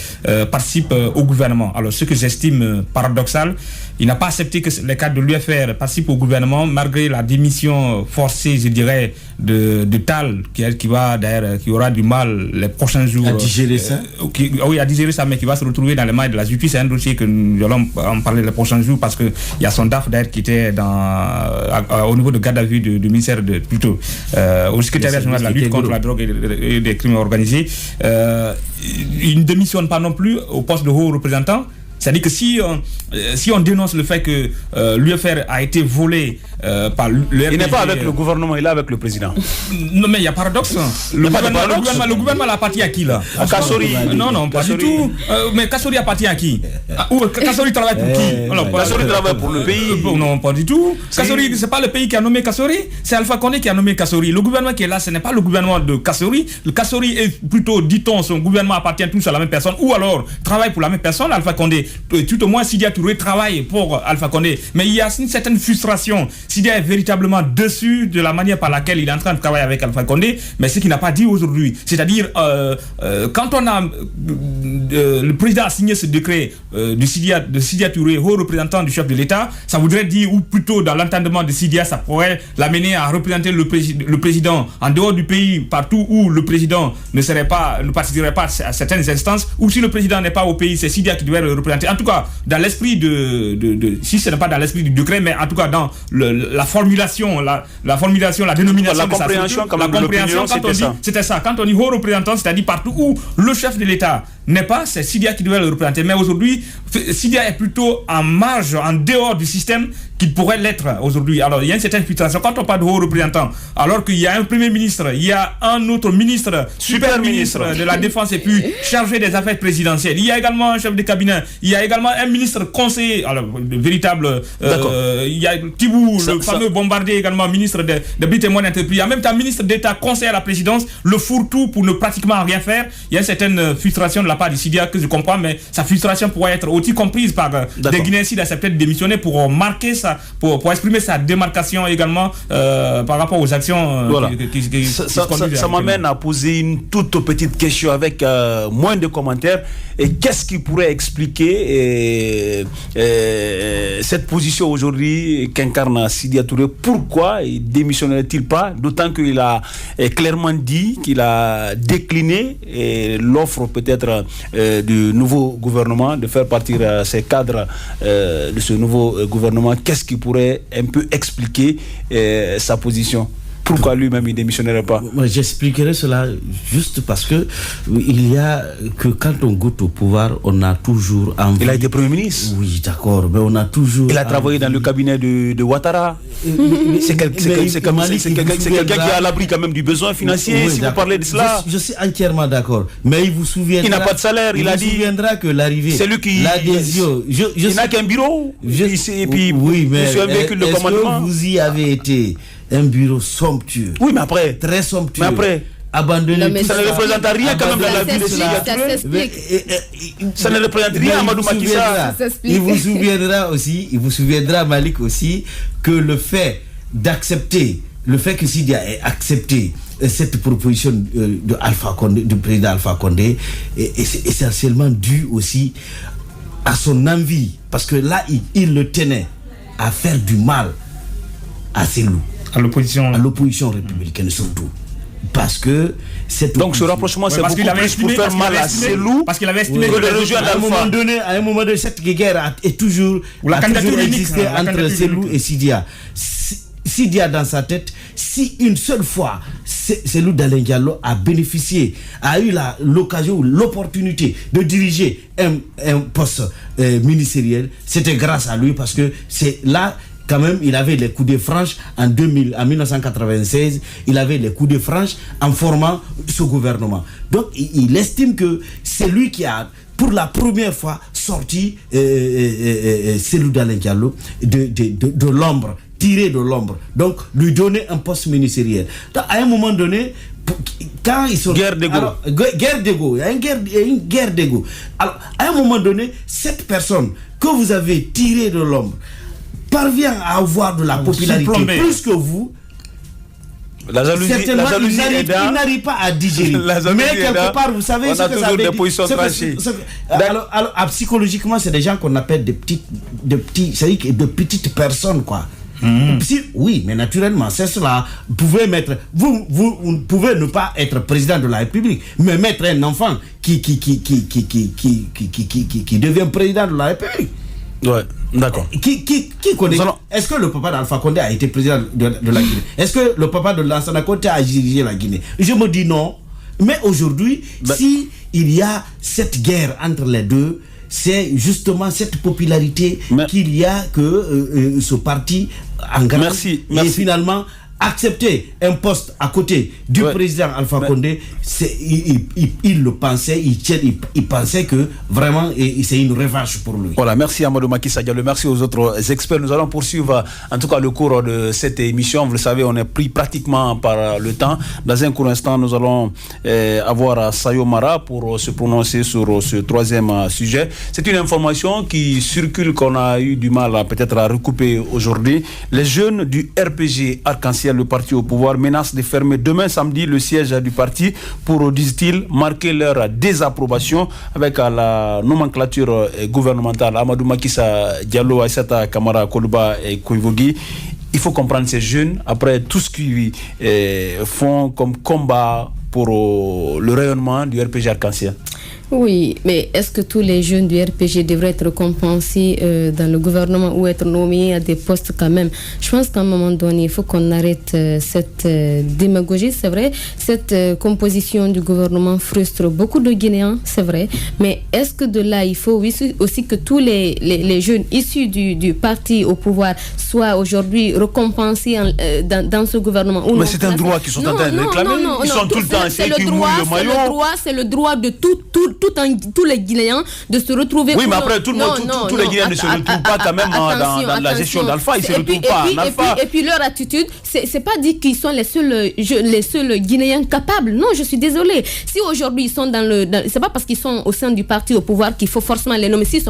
participent au gouvernement. Alors, ce que j'estime paradoxal, il n'a pas accepté que les cadres de l'UFR participent au gouvernement malgré la démission forcée, je dirais, de Tal, qui aura du mal les prochains jours à digérer ça. Oui, à digérer ça, mais qui va se retrouver dans les mains de la justice. C'est un dossier que nous allons en parler les prochains jours parce qu'il y a son DAF d'ailleurs qui était au niveau de garde à vue du ministère au secrétariat général de la lutte contre la drogue et des crimes organisés. Il ne démissionne pas non plus au poste de haut représentant. C'est-à-dire que si on dénonce le fait que l'UFR a été volé par le RPG... Il n'est pas avec le gouvernement, il est avec le président. Non, mais il y a paradoxe. Le gouvernement appartient à qui là? À Kassory. Non, pas du tout. Mais Kassory appartient à qui? Ou Kassory travaille pour qui? Kassory travaille pour le pays. Non, pas du tout. Kassory, c'est pas le pays qui a nommé Kassory, c'est Alpha Condé qui a nommé Kassory. Le gouvernement qui est là, ce n'est pas le gouvernement de Kassory. Le Kassory est plutôt, dit-on, son gouvernement appartient tous à la même personne, ou alors travaille pour la même personne, Alpha Condé. Tout au moins, Sidya Touré travaille pour Alpha Condé. Mais il y a une certaine frustration. Sidya est véritablement déçu de la manière par laquelle il est en train de travailler avec Alpha Condé, mais ce qu'il n'a pas dit aujourd'hui. C'est-à-dire, quand le président a signé ce décret de Sidya Touré, haut représentant du chef de l'État, ça voudrait dire, ou plutôt dans l'entendement de Sidya, ça pourrait l'amener à représenter le président en dehors du pays, partout où le président ne participerait pas à certaines instances, ou si le président n'est pas au pays, c'est Sidya qui devrait le représenter. En tout cas, dans l'esprit si ce n'est pas dans l'esprit du décret, mais en tout cas dans la formulation, la dénomination, la compréhension, c'était ça. Quand on dit haut représentant, c'est-à-dire partout où le chef de l'État n'est pas, c'est Sidya qui devait le représenter. Mais aujourd'hui, Sidya est plutôt en marge, en dehors du système qu'il pourrait l'être aujourd'hui. Alors, il y a une certaine filtration. Quand on parle de haut représentant, alors qu'il y a un premier ministre, il y a un autre ministre, super ministre de la Défense et puis chargé des affaires présidentielles. Il y a également un chef de cabinet. Il y a également un ministre conseiller, alors véritable. Il y a Tibou, le fameux bombardier également, ministre de Brites et Moines Entreprises. Il y a même un ministre d'État conseiller à la présidence, le fourre-tout pour ne pratiquement rien faire. Il y a une certaine frustration de la part de Sidya que je comprends, mais sa frustration pourrait être aussi comprise par des Guinéens s'il acceptait de démissionner pour marquer ça, pour exprimer sa démarcation également par rapport aux actions qui ça m'amène à poser une toute petite question avec moins de commentaires. Et qu'est-ce qui pourrait expliquer cette position aujourd'hui qu'incarne Sidya Touré? Pourquoi il démissionnerait-il pas? D'autant qu'il a clairement dit qu'il a décliné l'offre peut-être du nouveau gouvernement de faire partir ces cadres de ce nouveau gouvernement. Qu'est-ce qui pourrait un peu expliquer sa position? Pourquoi lui-même il démissionnerait pas? Moi, j'expliquerai cela juste parce que il y a que quand on goûte au pouvoir, on a toujours envie. Il a été Premier ministre. Oui, d'accord, mais on a toujours. Il a travaillé dans le cabinet de Ouattara. C'est quelqu'un qui est à l'abri quand même du besoin financier. Si vous parlez de cela, je suis entièrement d'accord. Mais il vous souviendra. Il n'a pas de salaire. Il a dit. Il vous souviendra que l'arrivée. C'est lui qui. L'adhésion. Il n'a qu'un bureau. Et puis. Oui, mais sur un véhicule de commandement. Vous y avez été. Un bureau somptueux. Oui, mais après. Très somptueux. Mais après. Abandonné. Ça ne représente rien quand même dans la vie de Sidya. Ça ne représente rien à Amadou Macky Sall. Il vous souviendra Malik aussi, que le fait que Sidya ait accepté cette proposition de Alpha Condé, du président Alpha Condé, est essentiellement dû aussi à son envie, parce que là il le tenait à faire du mal à Cellou. À l'opposition républicaine surtout. Parce que donc ce rapprochement c'est beaucoup plus pour faire mal à Cellou, parce qu'il avait estimé que de rejoindre à un moment donné cette guerre a toujours existé entre Cellou et Sidya. Sidi a dans sa tête, si une seule fois, Cellou Dalein Diallo a bénéficié, a eu l'occasion ou l'opportunité de diriger un poste ministériel, c'était grâce à lui, parce que c'est là, quand même, il avait les coups de franche en 1996, il avait les coups de franche en formant ce gouvernement. Donc, il estime que c'est lui qui a, pour la première fois, sorti Cellou Dalein Diallo de l'ombre, tiré de l'ombre. Donc, lui donner un poste ministériel. Donc, à un moment donné, quand ils sont... Guerre d'ego. Guerre d'ego. Il y a une guerre d'ego. Alors, à un moment donné, cette personne que vous avez tirée de l'ombre parvient à avoir de la popularité plus que vous. La jalousie, certainement, il n'arrive pas à digérer. Mais quelque part, vous savez, on a toujours des positions tranchées. Alors, psychologiquement, c'est des gens qu'on appelle de petites personnes, quoi. Oui, mais naturellement, c'est cela. Vous pouvez vous pouvez ne pas être président de la République, mais mettre un enfant qui devient président de la République. Ouais, d'accord. Qui connaît? Est-ce que le papa d'Alpha Condé a été président de la Guinée? Est-ce que le papa de Lansana Conté a dirigé la Guinée? Je me dis non. Mais aujourd'hui, si il y a cette guerre entre les deux, c'est justement cette popularité qu'il y a que ce parti engage. Merci. Et finalement, accepter un poste à côté du président Alpha Condé, il le pensait, il pensait que vraiment c'est une revanche pour lui. Voilà, merci Amadou Macky Sall Diallo, merci aux autres experts. Nous allons poursuivre en tout cas le cours de cette émission. Vous le savez, on est pris pratiquement par le temps. Dans un court instant, nous allons avoir Sayo Mara pour se prononcer sur ce troisième sujet. C'est une information qui circule, qu'on a eu du mal peut-être à recouper aujourd'hui. Les jeunes du RPG Arc-en-Ciel, le parti au pouvoir, menacent de fermer demain samedi le siège du parti pour, disent-ils, marquer leur désapprobation avec la nomenclature gouvernementale. Amadou Macky Sall Diallo, Aïssata Kamara Koluba et Koivogi. Il faut comprendre ces jeunes, après tout ce qu'ils font comme combat pour le rayonnement du RPG Arc-en-Ciel. Oui, mais est-ce que tous les jeunes du RPG devraient être récompensés dans le gouvernement ou être nommés à des postes quand même? Je pense qu'à un moment donné, il faut qu'on arrête cette démagogie, c'est vrai. Cette composition du gouvernement frustre beaucoup de Guinéens, c'est vrai. Mais est-ce que de là, il faut aussi que tous les jeunes issus du parti au pouvoir soient aujourd'hui récompensés dans ce gouvernement? Mais c'est un droit qu'ils sont en train de réclamer. Ils sont tout le temps, c'est le droit, c'est le droit de tous les Guinéens de se retrouver. Oui, mais après, tous les Guinéens ne se retrouvent pas quand même dans la gestion d'Alpha. Ils ne se retrouvent pas en Alpha. Et puis leur attitude, c'est pas dit qu'ils sont les seuls Guinéens capables. Non, je suis désolée. Si aujourd'hui ils sont c'est pas parce qu'ils sont au sein du parti au pouvoir qu'il faut forcément les nommer. S'ils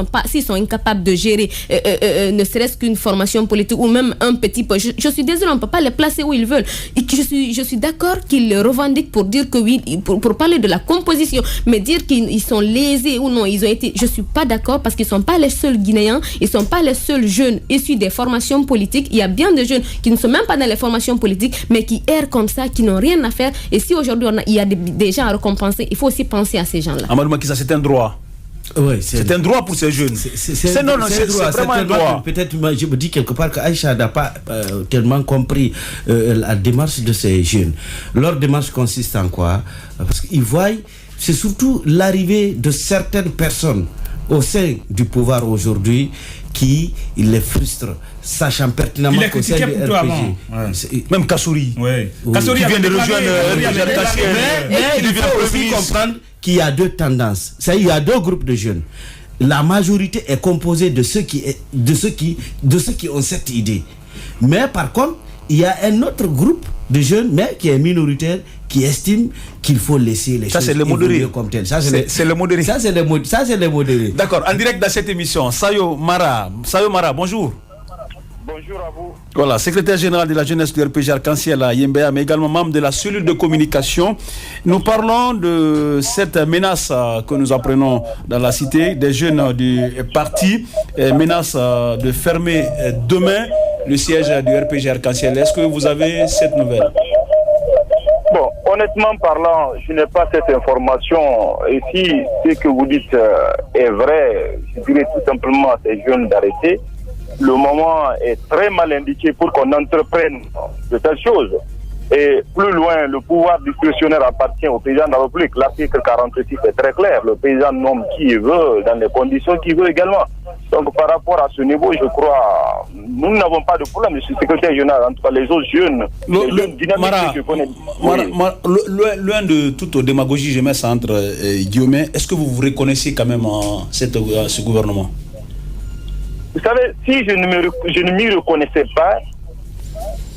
sont incapables de gérer ne serait-ce qu'une formation politique ou même un petit peu, je suis désolée, on ne peut pas les placer où ils veulent. Et je suis d'accord qu'ils revendiquent pour dire que oui, pour parler de la composition, mais dire qu'ils sont lésés ou non, ils ont été. Je suis pas d'accord parce qu'ils sont pas les seuls Guinéens, ils sont pas les seuls jeunes issus des formations politiques. Il y a bien des jeunes qui ne sont même pas dans les formations politiques, mais qui errent comme ça, qui n'ont rien à faire. Et si aujourd'hui il y a des gens à récompenser, il faut aussi penser à ces gens-là. Amadou Macky Sall, c'est un droit. Oui, c'est un droit pour ces jeunes. C'est vraiment un droit. Peut-être, je me dis quelque part qu'Aïcha n'a pas tellement compris la démarche de ces jeunes. Leur démarche consiste en quoi? Parce qu'ils voient, c'est surtout l'arrivée de certaines personnes au sein du pouvoir aujourd'hui qui les frustrent, sachant pertinemment qu'au sein du RPG. Même Kassouri. Kassouri vient de rejoindre mais il faut aussi comprendre qu'il y a deux tendances. Il y a deux groupes de jeunes. La majorité est composée de ceux qui ont cette idée. Mais par contre, il y a un autre groupe de jeunes, mais qui est minoritaire, qui estime qu'il faut laisser les choses évoluer comme tel. C'est le modéré. Ça, c'est les modérés. D'accord. En direct dans cette émission, Sayo Mara, bonjour. Bonjour à vous. Voilà, secrétaire général de la jeunesse du RPG Arc-en-Ciel à Yembéa, mais également membre de la cellule de communication. Nous parlons de cette menace que nous apprenons dans la cité des jeunes du parti, menace de fermer demain le siège du RPG Arc-en-Ciel. Est-ce que vous avez cette nouvelle? Bon, honnêtement parlant, je n'ai pas cette information. Et si ce que vous dites est vrai, je dirais tout simplement à ces jeunes d'arrêter. le moment est très mal indiqué pour qu'on entreprenne de telles choses. Et plus loin, le pouvoir discrétionnaire appartient au président de la République. L'article 46 est très clair. Le président nomme qui il veut, dans les conditions qu'il veut également. Donc par rapport à ce niveau, je crois, nous n'avons pas de problème. Je suis secrétaire général, en tout cas les autres jeunes, dynamiques que je connais. Loin de toute démagogie, je mets ça entre guillemets, est-ce que vous vous reconnaissez quand même en ce gouvernement? Vous savez, si je ne m'y reconnaissais pas,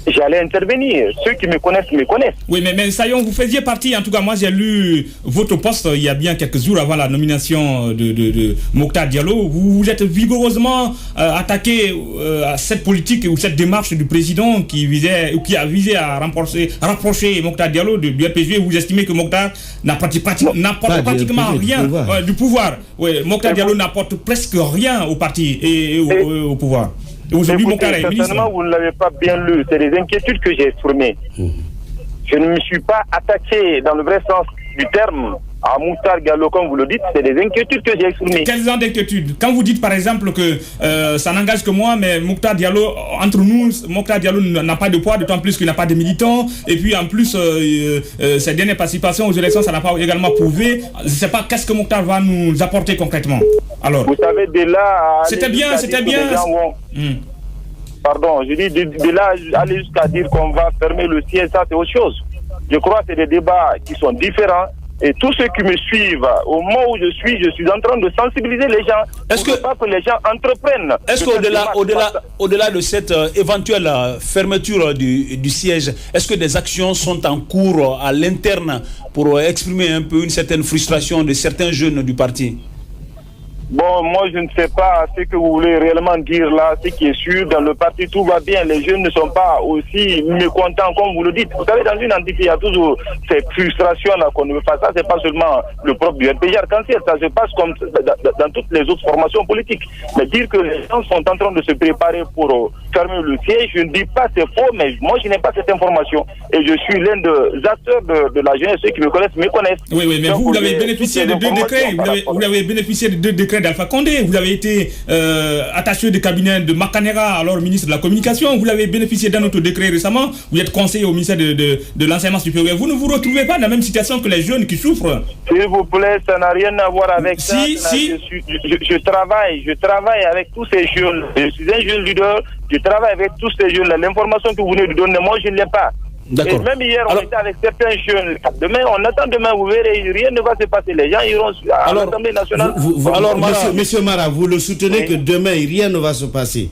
j'allais intervenir. Ceux qui me connaissent, me connaissent. Oui, mais Sayon, vous faisiez partie, en tout cas, moi j'ai lu votre poste il y a bien quelques jours avant la nomination de Mokhtar Diallo. Vous êtes vigoureusement attaqué à cette politique ou cette démarche du président qui a visé à rapprocher Mokhtar Diallo du RPG. Vous estimez que Mokhtar n'apporte pratiquement rien du pouvoir. Oui, Mokhtar Diallo n'apporte presque rien au parti et au pouvoir. Aujourd'hui, certainement, vous ne l'avez pas bien lu. C'est des inquiétudes que j'ai exprimées. Je ne me suis pas attaqué dans le vrai sens du terme à Mokhtar Diallo, comme vous le dites. C'est des inquiétudes que j'ai exprimées. Quelles genre d'inquiétudes? Quand vous dites par exemple que ça n'engage que moi, mais Mokhtar Diallo, entre nous, Mokhtar Diallo n'a pas de poids, d'autant plus qu'il n'a pas de militants. Et puis en plus, cette dernière participation aux élections, ça n'a pas également prouvé. Je ne sais pas qu'est-ce que Mokhtar va nous apporter concrètement. Alors, vous savez, de là... C'était bien. Pardon, je dis de là aller jusqu'à dire qu'on va fermer le siège, ça c'est autre chose. Je crois que c'est des débats qui sont différents. Et tous ceux qui me suivent, au moment où je suis en train de sensibiliser les gens pas que les gens entreprennent. Est-ce qu'au-delà de cette éventuelle fermeture du siège, est-ce que des actions sont en cours à l'interne pour exprimer un peu une certaine frustration de certains jeunes du parti? Bon, moi je ne sais pas ce que vous voulez réellement dire là. Ce qui est sûr, dans le parti tout va bien. Les jeunes ne sont pas aussi mécontents comme vous le dites. Vous savez, dans une entité, il y a toujours ces frustrations là qu'on ne veut pas. Ça, c'est pas seulement le propre du RPG Arc-en-Ciel. Ça se passe comme dans toutes les autres formations politiques. Mais dire que les gens sont en train de se préparer pour fermer le siège, je ne dis pas c'est faux, mais moi je n'ai pas cette information. Et je suis l'un des acteurs de la jeunesse. Ceux qui me connaissent me connaissent. Oui, mais donc, vous avez bénéficié de deux décrets. Vous avez bénéficié de deux décrets d'Alpha Condé. Vous avez été attaché de cabinet de Makanera, alors ministre de la Communication. Vous avez bénéficié d'un autre décret récemment. Vous êtes conseiller au ministère de l'Enseignement supérieur. Vous ne vous retrouvez pas dans la même situation que les jeunes qui souffrent? S'il vous plaît, ça n'a rien à voir avec ça. Je travaille avec tous ces jeunes. Je suis un jeune leader. Je travaille avec tous ces jeunes. L'information que vous venez de donner, moi, je ne l'ai pas. Et même hier, on était avec certains jeunes. Demain, on attend demain, vous verrez, rien ne va se passer. Les gens iront à l'Assemblée nationale. Monsieur Mara, vous le soutenez que demain, rien ne va se passer?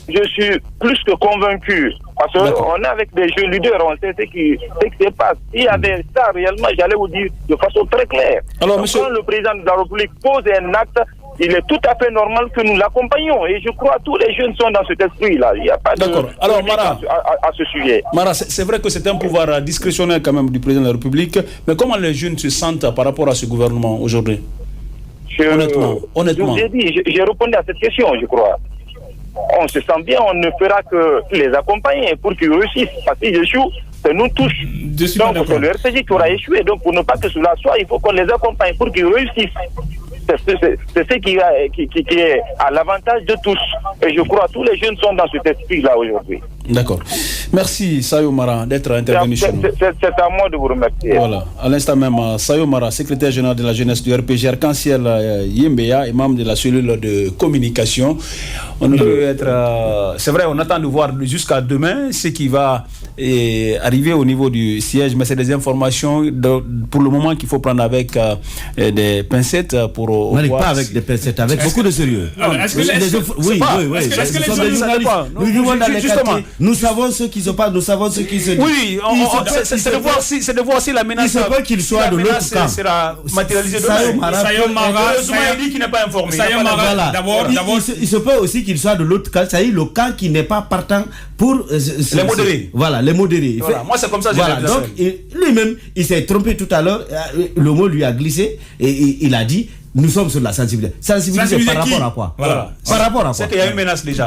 Je suis plus que convaincu. Parce qu'on est avec des jeunes leaders, on sait ce qui se passe. S'il y avait ça réellement, j'allais vous dire de façon très claire. Alors, quand le président de la République pose un acte, il est tout à fait normal que nous l'accompagnions. Et je crois que tous les jeunes sont dans cet esprit-là. Il n'y a pas de Alors, Mara, à ce sujet. Mara, c'est vrai que c'est un pouvoir discrétionnaire quand même du président de la République. Mais comment les jeunes se sentent par rapport à ce gouvernement aujourd'hui? Honnêtement. Je vous ai dit, j'ai répondu à cette question, je crois. On se sent bien, on ne fera que les accompagner pour qu'ils réussissent. Parce qu'ils échouent, c'est nous tous. Donc c'est le RPG qui aura échoué. Donc pour ne pas que cela soit, il faut qu'on les accompagne pour qu'ils réussissent. C'est ce qui est à l'avantage de tous. Et je crois que tous les jeunes sont dans cet esprit-là aujourd'hui. D'accord. Merci Sayo Mara d'être intervenu chez nous. C'est à moi de vous remercier. Voilà. À l'instant même, Sayo Mara, secrétaire général de la jeunesse du RPG Arc-en-Ciel Yembeya et membre de la cellule de communication. On peut être. C'est vrai, on attend de voir jusqu'à demain ce qui va arriver au niveau du siège, mais c'est des informations pour le moment qu'il faut prendre avec des pincettes pour. Pas avec des pincettes, avec beaucoup de sérieux. Nous savons ce qui se passe, nous savons ce qui se dit. Oui, c'est de voir si la menace. Il se peut qu'il soit de l'autre camp. Sera matérialisée demain. Sayo Mara, il dit qu'il n'est pas informé. D'abord, il se peut aussi qu'il soit de l'autre camp, c'est-à-dire le camp qui n'est pas partant pour les modérés. Voilà, les modérés. Voilà, moi, c'est comme ça. Voilà, donc lui-même, il s'est trompé tout à l'heure. Le mot lui a glissé et il a dit. Nous sommes sur la sensibilité. Sensibiliser par rapport à quoi? Voilà. Par rapport à quoi? C'est qu'il y a une menace déjà.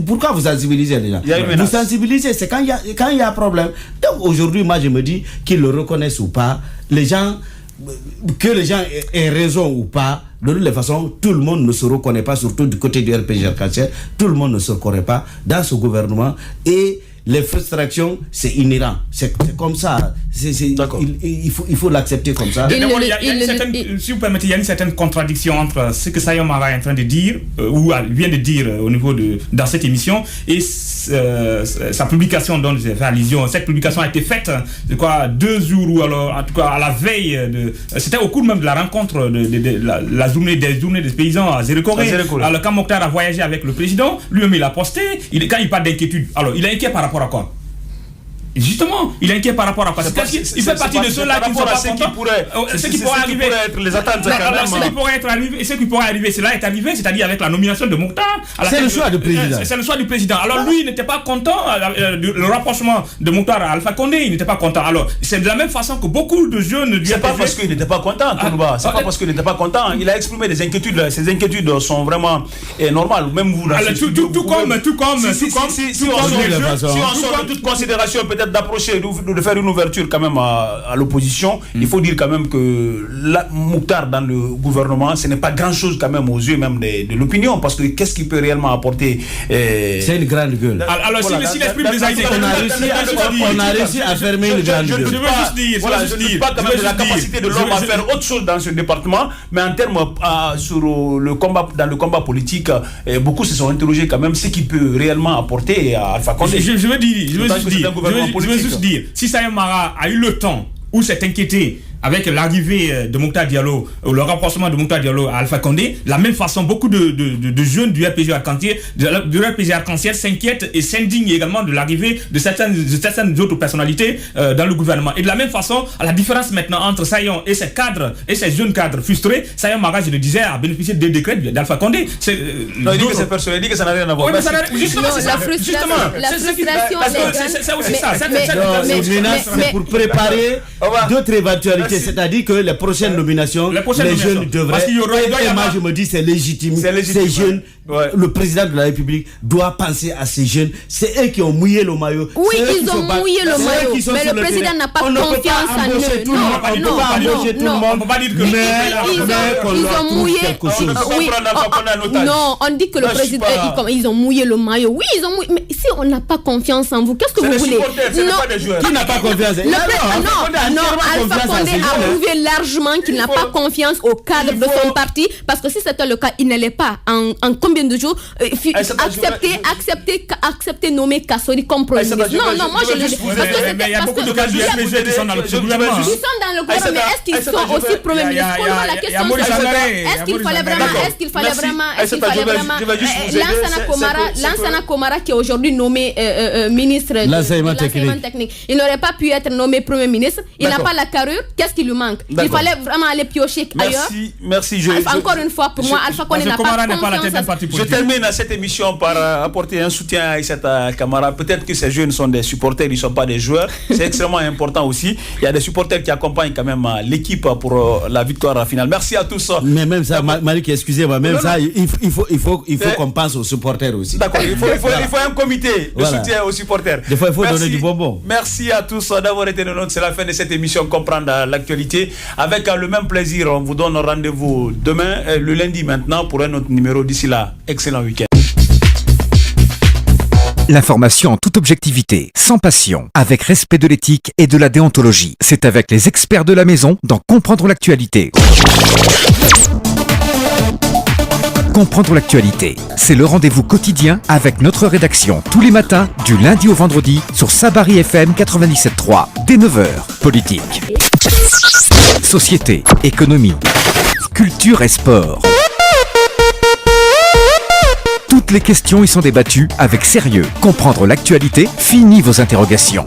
Pourquoi vous sensibilisez les gens? Vous sensibilisez, c'est quand il y a un problème. Donc aujourd'hui, moi je me dis qu'ils le reconnaissent ou pas, que les gens aient raison ou pas, de toutes les façons, tout le monde ne se reconnaît pas, surtout du côté du RPG Arc-en-Ciel, tout le monde ne se reconnaît pas dans ce gouvernement et les frustrations, c'est inhérent. C'est comme ça. Il faut l'accepter comme ça. Si vous permettez, il y a une certaine contradiction entre ce que Sayom Mara est en train de dire, ou vient de dire au niveau dans cette émission, et sa publication dont j'ai fait allusion. Cette publication a été faite, je crois, 2 jours, ou alors, en tout cas, à la veille c'était au cours même de la rencontre de la journée des paysans à Zérekoré. Alors, quand Mokhtar a voyagé avec le président, lui-même il a posté, quand il parle d'inquiétude, alors il est inquiet par rapport à quoi? Justement, il est inquiet par rapport à quoi? Il fait partie de ceux-là qui ne sont pas contents. Ce qui pourrait arriver, les attentes. Ce qui pourrait être arrivé, et ce qui pourrait arriver, cela est arrivé, c'est-à-dire avec la nomination de Mokhtar. C'est le choix du président. C'est le choix du président. Alors lui, il n'était pas content, le rapprochement de Mokhtar à Alpha Condé, il n'était pas content. Alors, c'est de la même façon que beaucoup de jeunes... C'est pas parce qu'il n'était pas content, Tourouba. C'est pas parce qu'il n'était pas content. Il a exprimé des inquiétudes. Ces inquiétudes sont vraiment normales. Même vous... Tout comme... Si on sort de toute considération, peut-être d'approcher, de faire une ouverture quand même à l'opposition, il faut dire quand même que Mokhtar dans le gouvernement, ce n'est pas grand-chose quand même aux yeux même de l'opinion, parce que qu'est-ce qu'il peut réellement apporter C'est une grande gueule. Alors si l'esprit des idées, on a réussi à fermer une grande gueule. Je ne doute pas quand même de la capacité de l'homme à faire autre chose dans ce département, mais en termes dans le combat politique, beaucoup se sont interrogés quand même ce qu'il peut réellement apporter à Alpha Condé. Je veux juste dire, si Sayom Mara a eu le temps ou s'est inquiété avec l'arrivée de Mokhtar Diallo, ou le rapprochement de Mokhtar Diallo à Alpha Condé, de la même façon, beaucoup de jeunes du RPG Arc-en-Ciel s'inquiètent et s'indignent également de l'arrivée de certaines autres personnalités dans le gouvernement. Et de la même façon, à la différence maintenant entre Sayom et ses cadres, et ces jeunes cadres frustrés, Sayom Mara, je le disais, a bénéficié des décrets d'Alpha Condé. Non, il dit que c'est personnel, il dit que ça n'a rien à voir. Justement, c'est aussi ça. C'est pour préparer d'autres éventualités. C'est-à-dire que les prochaines nominations, les jeunes devraient. Et moi, je me dis, c'est légitime. Ces jeunes, le président de la République doit penser à ces jeunes. C'est eux qui ont mouillé le maillot. Oui, ils ont mouillé le maillot. Mais le président n'a pas confiance en eux. Non, on ne peut pas dire que. Ils ont mouillé. Non, on dit que le président, ils ont mouillé le maillot. Oui, ils ont mouillé. Mais si on n'a pas confiance en vous, qu'est-ce que vous voulez? Qui n'a pas confiance? Non, Alpha Condé a prouvé largement qu'il n'a pas confiance au cadre de son parti, parce que si c'était le cas, il n'allait pas en combien de jours accepter nommer Kassori comme premier ministre. Non, moi je le dis. Parce que il y a beaucoup de cas du RPG qui sont dans le gouvernement. Ils sont dans le gouvernement, mais est-ce qu'ils sont aussi premier ministre? Pose-moi la question. Est-ce qu'il fallait vraiment Lansana Komara, qui est aujourd'hui nommé ministre de l'enseignement technique, il n'aurait pas pu être nommé premier ministre. Il n'a pas la carrure. Qu'est-ce qui lui manque? Il fallait vraiment aller piocher ailleurs. Merci. Encore une fois, pour moi, Alpha Condé n'a pas confiance. Je termine cette émission par apporter un soutien à Aïssata Kamara. Peut-être que ces jeunes sont des supporters, ils ne sont pas des joueurs. C'est extrêmement important aussi. Il y a des supporters qui accompagnent quand même l'équipe pour la victoire finale. Merci à tous. Mais même ça, Malik, excusez-moi, même ça, il faut qu'on pense aux supporters aussi. D'accord, il faut un comité de soutien aux supporters. Des fois, il faut donner du bonbon. Merci à tous d'avoir été de notre. C'est la fin de cette émission Comprendre l'actualité. Avec le même plaisir, on vous donne rendez-vous demain, le lundi maintenant, pour un autre numéro. D'ici là, excellent week-end. L'information en toute objectivité, sans passion, avec respect de l'éthique et de la déontologie. C'est avec les experts de la maison dans Comprendre l'actualité. Comprendre l'actualité, c'est le rendez-vous quotidien avec notre rédaction tous les matins, du lundi au vendredi, sur Sabari FM 97.3, dès 9h. Politique, société, économie, culture et sport. Toutes les questions y sont débattues avec sérieux. Comprendre l'actualité, fini vos interrogations.